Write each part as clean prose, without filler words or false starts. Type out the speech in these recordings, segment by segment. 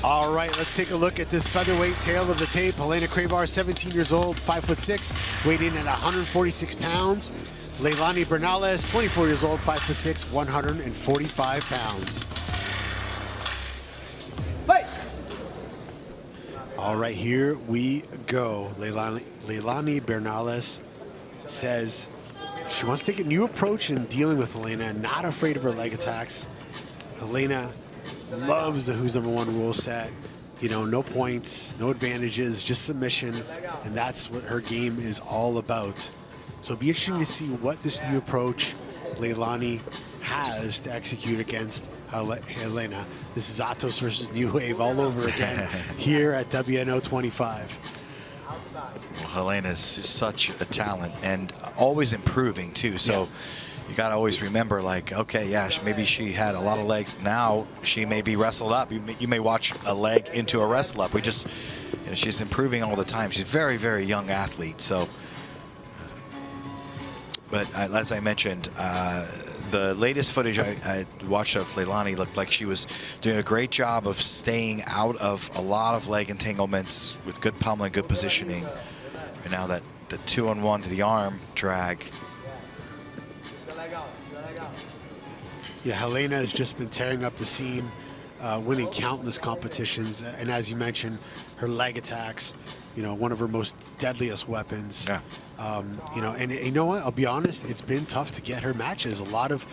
All right, let's take a look at this featherweight tail of the tape. Helena Crevar, 17 years old, 5'6", weighed in at 146 pounds. Leilani Bernales, 24 years old, 5'6", 145 pounds. Fight! All right, here we go. Leilani Bernales says she wants to take a new approach in dealing with Helena, not afraid of her leg attacks. Helena loves the Who's Number One rule set. You know, no points, no advantages, just submission, and that's what her game is all about. So it'll be interesting to see what this new approach Leilani has to execute against Helena. This is Atos versus New Wave all over again here at WNO 25. Well, Helena's such a talent and always improving too. So you got to always remember, like, okay, yeah, maybe she had a lot of legs. Now she may be wrestled up. You may watch a leg into a wrestle up. She's improving all the time. She's a very, very young athlete. So, but as I mentioned, the latest footage I watched of Leilani looked like she was doing a great job of staying out of a lot of leg entanglements with good pummeling, good positioning. And now that the 2-on-1 to the arm drag. Yeah, Helena has just been tearing up the scene, winning countless competitions. And as you mentioned, her leg attacks, you know, one of her most deadliest weapons. Yeah. You know, and you know what? I'll be honest, it's been tough to get her matches. A lot of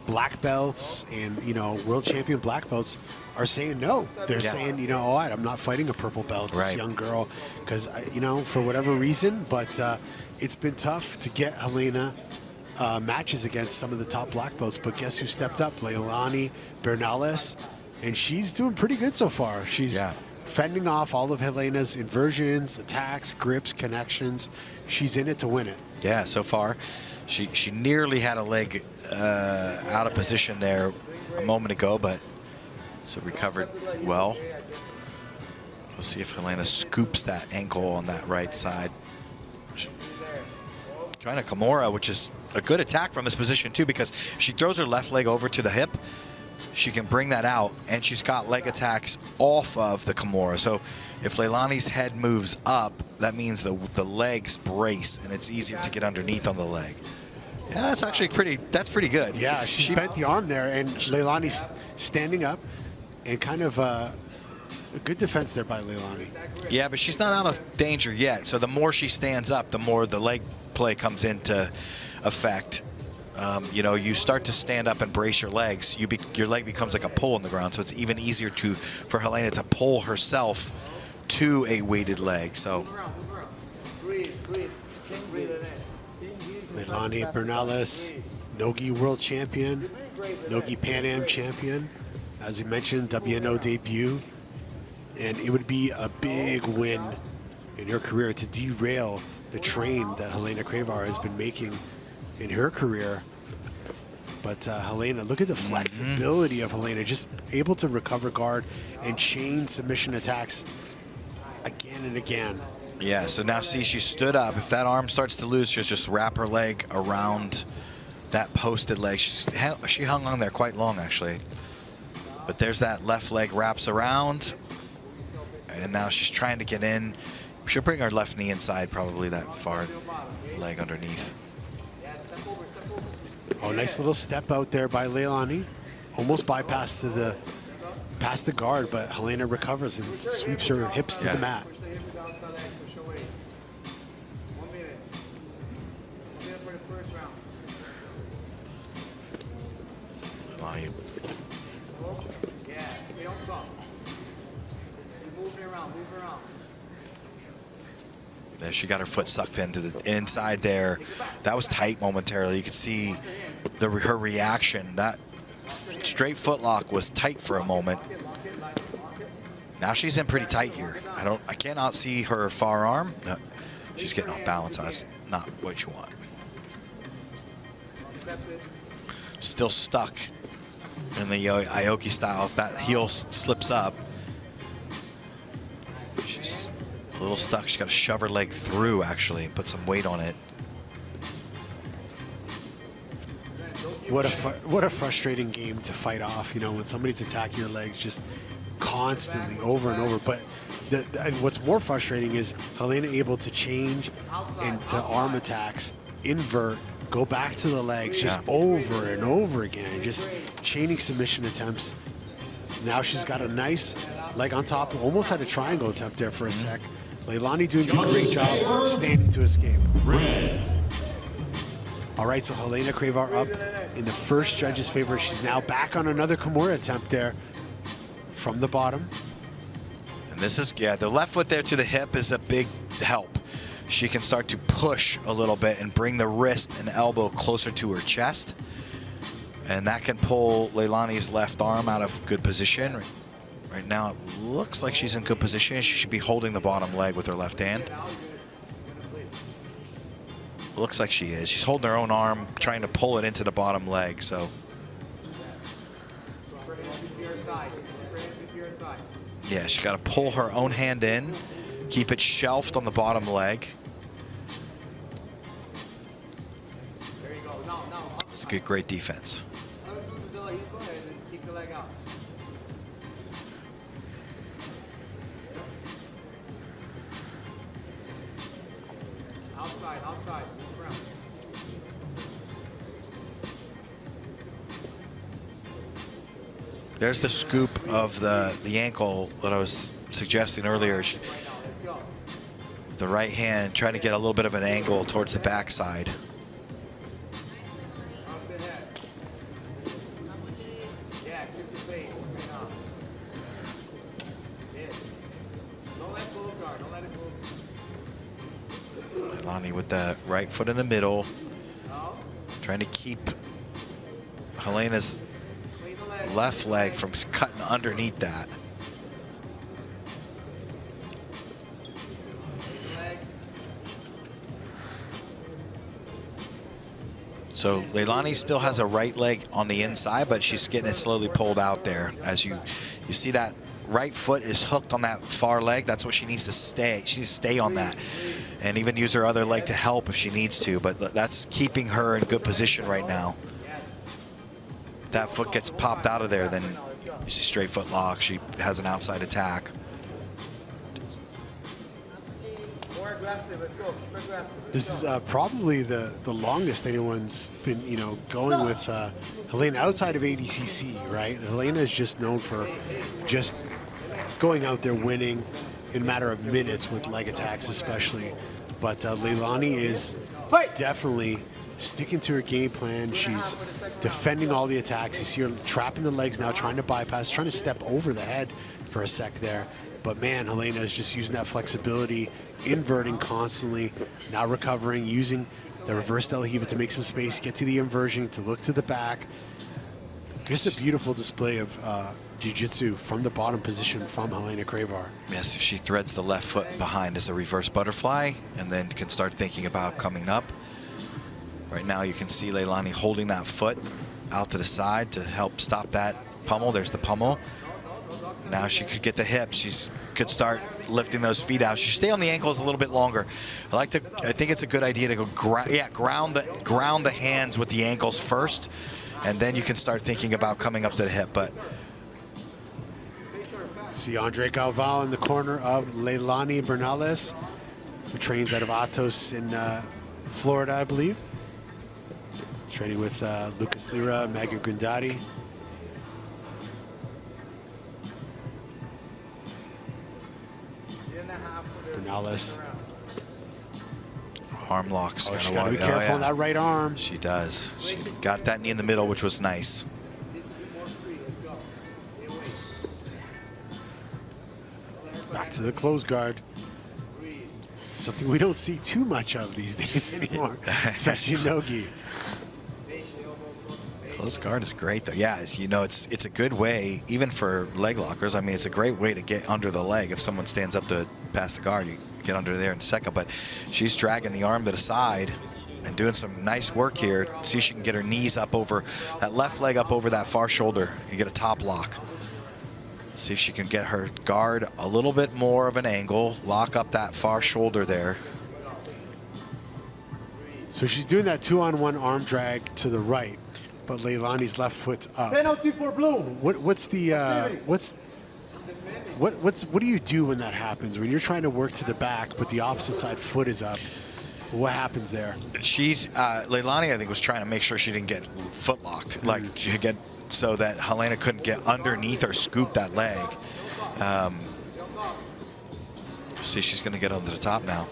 black belts and, you know, world champion black belts are saying no. They're saying, you know, what, I'm not fighting a purple belt, this young girl, because, you know, for whatever reason. But it's been tough to get Helena matches against some of the top black belts. But guess who stepped up? Leilani Bernales, and she's doing pretty good so far. She's fending off all of Helena's inversions, attacks, grips, connections. She's in it to win it. Yeah, so far. She nearly had a leg out of position there a moment ago, but so recovered well. We'll see if Helena scoops that ankle on that right side. Trying a Kimura, which is a good attack from this position too, because if she throws her left leg over to the hip, she can bring that out, and she's got leg attacks off of the Kimura. So if Leilani's head moves up, that means the legs brace, and it's easier to get underneath on the leg. Yeah, that's actually pretty good. Yeah, she bent the arm there, and Leilani's standing up, and kind of a good defense there by Leilani. Yeah, but she's not out of danger yet. So the more she stands up, the more the leg play comes into effect. You know, you start to stand up and brace your legs, your leg becomes like a pull on the ground, so it's even easier for Helena to pull herself to a weighted leg. So Leilani Bernales, Nogi World Champion, Nogi Pan Am Champion, as you mentioned, WNO debut, and it would be a big win in her career to derail the train that Helena Crevar has been making in her career. But Helena, look at the flexibility of Helena, just able to recover guard and chain submission attacks again and again. Yeah, so now see, she stood up. If that arm starts to lose, she'll just wrap her leg around that posted leg. She hung on there quite long, actually. But there's that left leg wraps around, and now she's trying to get in. She'll bring her left knee inside, probably that far leg underneath. Oh, nice little step out there by Leilani. Almost bypassed past the guard, but Helena recovers and sweeps her hips to the mat. She got her foot sucked into the inside there. That was tight momentarily. You could see her reaction. That straight foot lock was tight for a moment. Now she's in pretty tight here. I cannot see her far arm. No, she's getting off balance. That's not what you want. Still stuck in the Aoki style. If that heel slips up, she's a little stuck. She's got to shove her leg through, actually, and put some weight on it. What a frustrating game to fight off. You know, when somebody's attacking your legs, just constantly over and over. But what's more frustrating is Helena able to change into arm attacks, invert, go back to the legs, just over and over again, just chaining submission attempts. Now she's got a nice leg on top, almost had a triangle attempt there for a sec. Leilani doing a great job standing to escape. All right, so Helena Crevar up in the first judge's favor. She's now back on another Kimura attempt there from the bottom. And this is, the left foot there to the hip is a big help. She can start to push a little bit and bring the wrist and elbow closer to her chest. And that can pull Leilani's left arm out of good position. Right now, it looks like she's in good position. She should be holding the bottom leg with her left hand. Looks like she is. She's holding her own arm, trying to pull it into the bottom leg, so. Yeah, she's got to pull her own hand in, keep it shelved on the bottom leg. It's a good, great defense. There's the scoop of the ankle that I was suggesting earlier. The right hand trying to get a little bit of an angle towards the backside. Leilani with the right foot in the middle, trying to keep Helena's left leg from cutting underneath that. So Leilani still has a right leg on the inside, but she's getting it slowly pulled out there. As you see that right foot is hooked on that far leg. That's what she needs to stay. She needs to stay on that and even use her other leg to help if she needs to, but that's keeping her in good position right now. If that foot gets popped out of there, then you see straight foot lock. She has an outside attack. This is probably the longest anyone's been, going with Helena outside of ADCC, right? Helena is just known for just going out there winning in a matter of minutes with leg attacks especially. But Leilani is definitely sticking to her game plan. She's defending all the attacks. You see her trapping the legs now, trying to bypass, trying to step over the head for a sec there. But man, Helena is just using that flexibility, inverting constantly, now recovering, using the reverse del Hiva to make some space, get to the inversion, to look to the back. Just a beautiful display of jiu-jitsu from the bottom position from Helena Crevar. Yes, if she threads the left foot behind as a reverse butterfly and then can start thinking about coming up. Right now you can see Leilani holding that foot out to the side to help stop that pummel. There's the pummel. Now she could get the hips. She could start lifting those feet out. She should stay on the ankles a little bit longer. I think it's a good idea to go ground the hands with the ankles first, and then you can start thinking about coming up to the hip. But see Andre Galvao in the corner of Leilani Bernales, who trains out of Atos in Florida, I believe. Training with Lucas Lira, Maggie Gundati. Bernales. Arm locks. Oh, she's got to be careful on that right arm. She does. She got that knee in the middle, which was nice. Back to the close guard. Something we don't see too much of these days anymore, especially in no-gi. Close guard is great, though. Yeah, it's a good way, even for leg lockers. I mean, it's a great way to get under the leg. If someone stands up to pass the guard, you get under there in a second. But she's dragging the arm to the side and doing some nice work here. See if she can get her knees up over that left leg, up over that far shoulder. You get a top lock. See if she can get her guard a little bit more of an angle, lock up that far shoulder there. So she's doing that 2-on-1 arm drag to the right, but Leilani's left foot's up. Penalty for blue. What's the What do you do when that happens? When you're trying to work to the back, but the opposite side foot is up? What happens there? She's Leilani, I think, was trying to make sure she didn't get foot locked, like she could get so that Helena couldn't get underneath or scoop that leg. See, she's going to get onto the top now.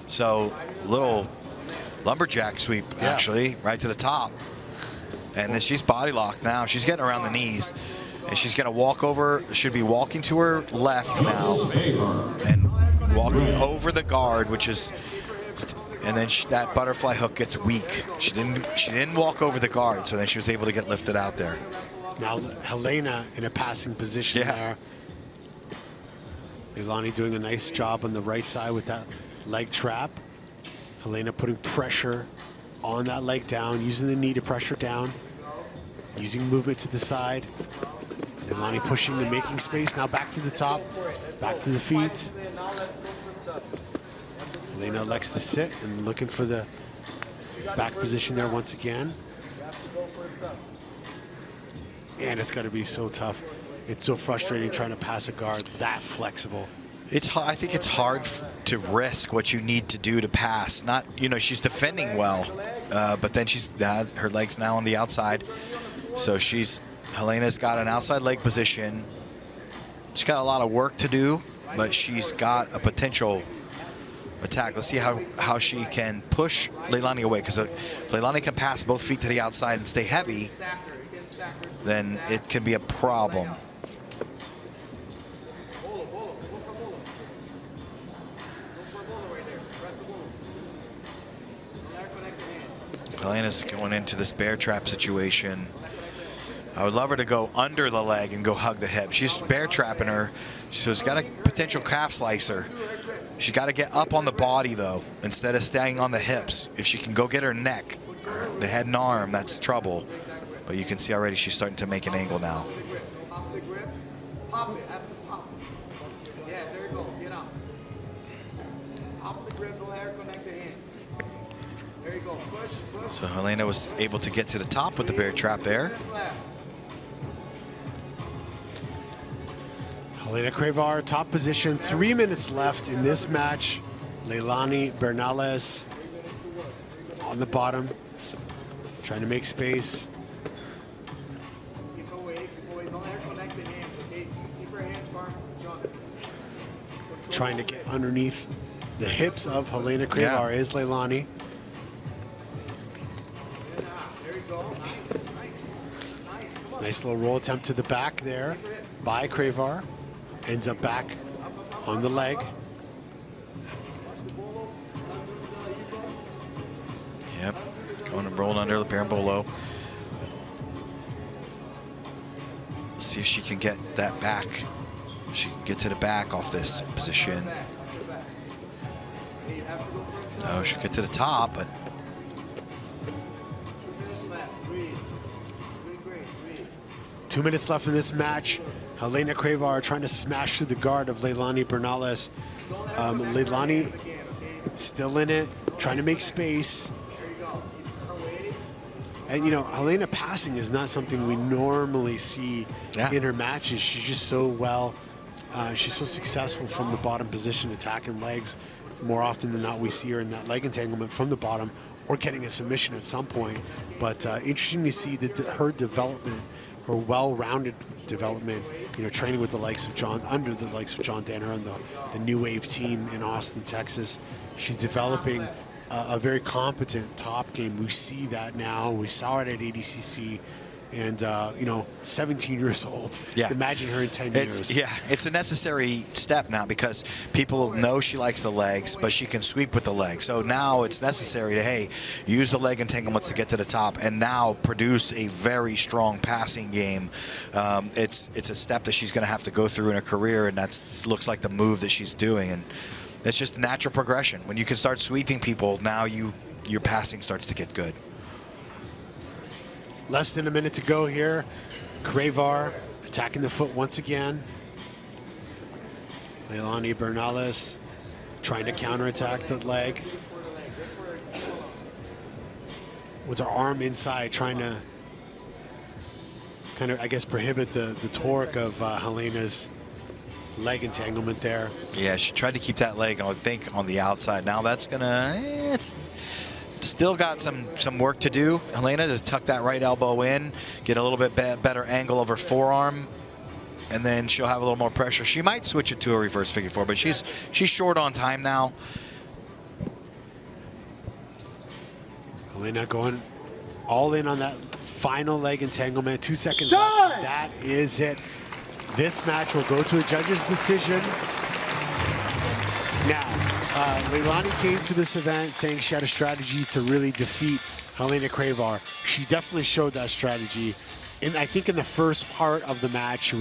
So little lumberjack sweep, actually, right to the top. And then she's body locked now. She's getting around the knees. And she's going to walk over, should be walking to her left now. And walking over the guard, which is, and then that butterfly hook gets weak. She didn't walk over the guard, so then she was able to get lifted out there. Now Helena in a passing position there. Leilani doing a nice job on the right side with that leg trap. Helena putting pressure on that leg down, using the knee to pressure down, using movement to the side. Leilani pushing and making space. Now back to the top, back to the feet. Helena elects to sit and looking for the back position there once again. And it's got to be so tough. It's so frustrating trying to pass a guard that flexible. I think it's hard to risk what you need to do to pass. Not, she's defending well, but then her leg's now on the outside. So Helena's got an outside leg position. She's got a lot of work to do, but she's got a potential attack. Let's see how she can push Leilani away, because if Leilani can pass both feet to the outside and stay heavy, then it can be a problem. Helena's going into this bear trap situation. I would love her to go under the leg and go hug the hip. She's bear trapping her, so she's got a potential calf slicer. She's got to get up on the body, though, instead of staying on the hips. If she can go get her neck, the head and arm, that's trouble. But you can see already she's starting to make an angle now. So Helena was able to get to the top with the bear trap there. Helena Crevar, top position, 3 minutes left in this match. Leilani Bernales on the bottom, trying to make space. Trying to get underneath the hips of Helena Crevar is Leilani. Nice little roll attempt to the back there by Crevar. Ends up back on the leg. Yep, going and rolling under the parabolo. See if she can get that back. She can get to the back off this position. Oh, she'll get to the top, but 2 minutes left in this match. Helena Crevar trying to smash through the guard of Leilani Bernales. Leilani still in it, trying to make space. And Helena passing is not something we normally see in her matches. She's just so she's so successful from the bottom position, attacking legs. More often than not, we see her in that leg entanglement from the bottom or getting a submission at some point. But interesting to see her development, her well-rounded development, training with the likes of under the likes of John Danner and the New Wave team in Austin, Texas. She's developing a very competent top game. We see that now. We saw it at ADCC. And, 17 years old. Yeah. Imagine her in 10 years. Yeah, it's a necessary step now because people know she likes the legs, but she can sweep with the legs. So now it's necessary to, hey, use the leg entanglements to get to the top and now produce a very strong passing game. It's a step that she's going to have to go through in her career, and that looks like the move that she's doing. And it's just a natural progression. When you can start sweeping people, now your passing starts to get good. Less than a minute to go here. Crevar attacking the foot once again. Leilani Bernales trying to counterattack the leg. With her arm inside, trying to kind of, I guess, prohibit the torque of Helena's leg entanglement there. Yeah, she tried to keep that leg, I think, on the outside. Now that's gonna, it's still got some work to do. Helena to tuck that right elbow in, get a little bit better angle of her forearm, and then she'll have a little more pressure. She might switch it to a reverse figure four, but she's short on time now. Helena going all in on that final leg entanglement. 2 seconds left. That is it. This match will go to a judge's decision. Now, Leilani came to this event saying she had a strategy to really defeat Helena Crevar. She definitely showed that strategy. And I think in the first part of the match,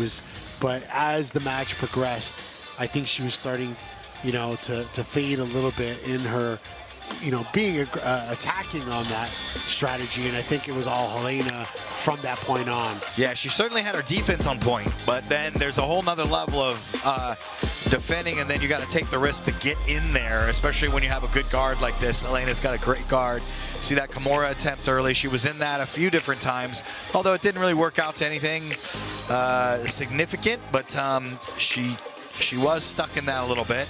but as the match progressed, I think she was starting, you know, to fade a little bit in her, you know, being attacking on that strategy, and I think it was all Helena from that point on. Yeah, she certainly had her defense on point, but then there's a whole nother level of defending, and then you got to take the risk to get in there, especially when you have a good guard like this. Helena's got a great guard. See that Kimura attempt early. She was in that a few different times, although it didn't really work out to anything significant, but she was stuck in that a little bit.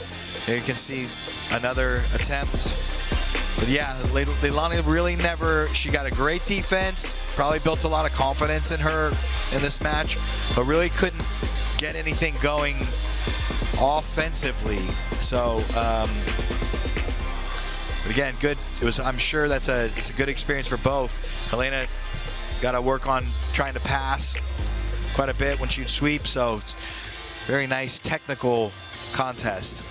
Here you can see another attempt. But yeah, Leilani really she got a great defense, probably built a lot of confidence in her in this match, but really couldn't get anything going offensively. So, but again, good. I'm sure it's a good experience for both. Helena got to work on trying to pass quite a bit when she'd sweep, so very nice technical contest.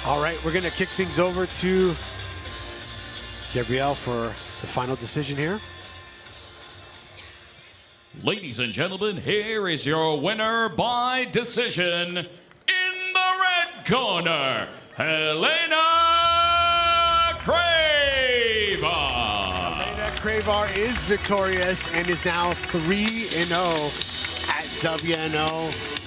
All right, we're going to kick things over to Gabrielle for the final decision here. Ladies and gentlemen, here is your winner by decision. In the red corner, Helena Crevar. Helena Crevar is victorious and is now 3-0 at WNO.